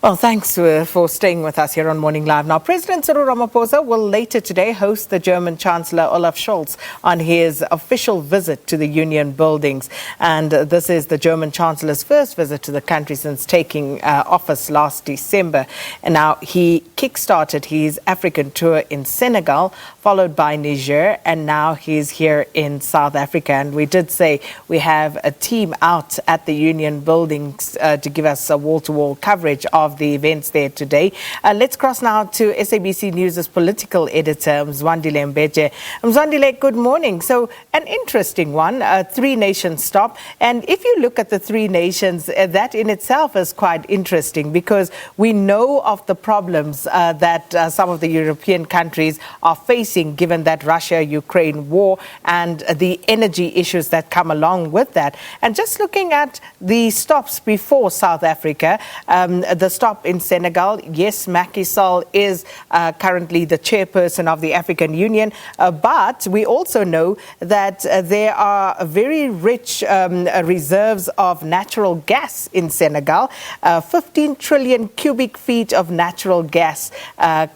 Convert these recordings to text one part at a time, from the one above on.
Well, thanks for staying with us here on Morning Live. Now, President Cyril Ramaphosa will later today host the German Chancellor Olaf Scholz on his official visit to the Union buildings. And this is the German Chancellor's first visit to the country since taking office last December. And now he kick-started his African tour in Senegal, followed by Niger, and now he's here in South Africa. And we did say we have a team out at the Union buildings to give us a wall-to-wall coverage of the events there today. Let's cross now to SABC News' political editor, Mzwandile Mbeje. Mzwandile, good morning. So an interesting one, three nations stop. And if you look at the three nations, that in itself is quite interesting because we know of the problems that some of the European countries are facing given that Russia-Ukraine war and the energy issues that come along with that. And just looking at the stops before South Africa, the stop in Senegal, yes, Macky Sall is currently the chairperson of the African Union, but we also know that there are very rich reserves of natural gas in Senegal, 15 trillion cubic feet of natural gas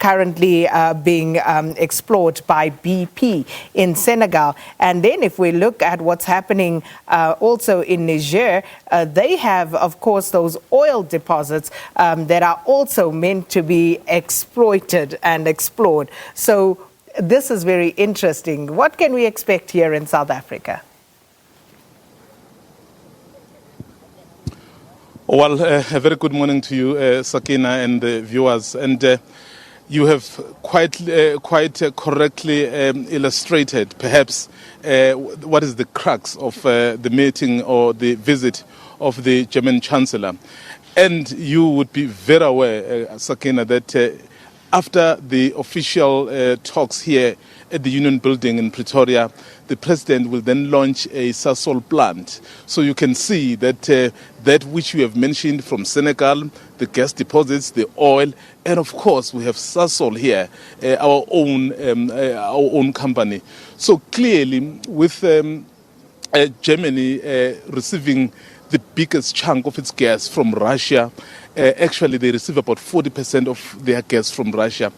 currently being explored by BP in Senegal. And then if we look at what's happening also in Niger, they have, of course, those oil deposits that are also meant to be exploited and explored. So this is very interesting. What can we expect here in South Africa? Well, a very good morning to you, Sakina, and viewers. And you have quite correctly illustrated, perhaps, what is the crux of the meeting or the visit of the German Chancellor. And you would be very aware, Sakina, that after the official talks here at the Union building in Pretoria, the President will then launch a Sasol plant. So you can see that that which you have mentioned from Senegal, the gas deposits, the oil, and of course we have Sasol here, our own company. So clearly, with Germany receiving the biggest chunk of its gas from Russia. Actually, they receive about 40% of their gas from Russia.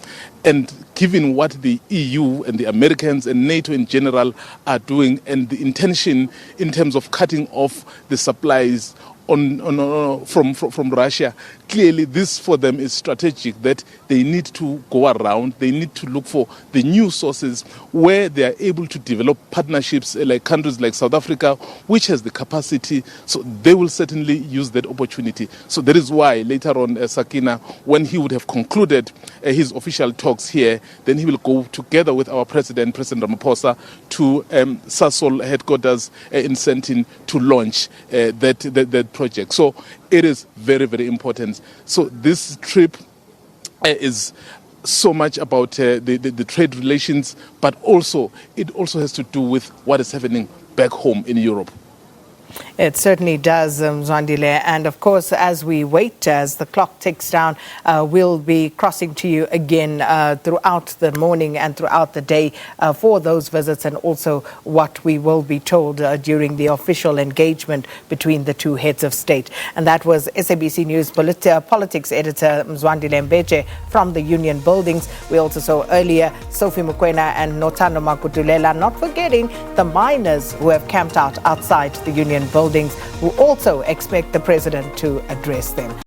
And given what the EU and the Americans and NATO in general are doing and the intention in terms of cutting off the supplies from Russia, clearly this for them is strategic, that they need to go around, they need to look for the new sources where they are able to develop partnerships like countries like South Africa, which has the capacity, so they will certainly use that opportunity. So that is why later on, Sakina, when he would have concluded his official talks here, then he will go together with our President Ramaphosa, to Sasol headquarters in Sentin to launch that project. So it is very, very important. So this trip is so much about the trade relations, but also it also has to do with what is happening back home in Europe. It certainly does, Mzwandile. And of course, as we wait, as the clock ticks down, we'll be crossing to you again throughout the morning and throughout the day for those visits, and also what we will be told during the official engagement between the two heads of state. And that was SABC News politics editor Mzwandile Mbeje from the Union buildings. We also saw earlier Sophie Mukwena and Notando Makutulela, not forgetting the miners who have camped out outside the Union buildings, who also expect the president to address them.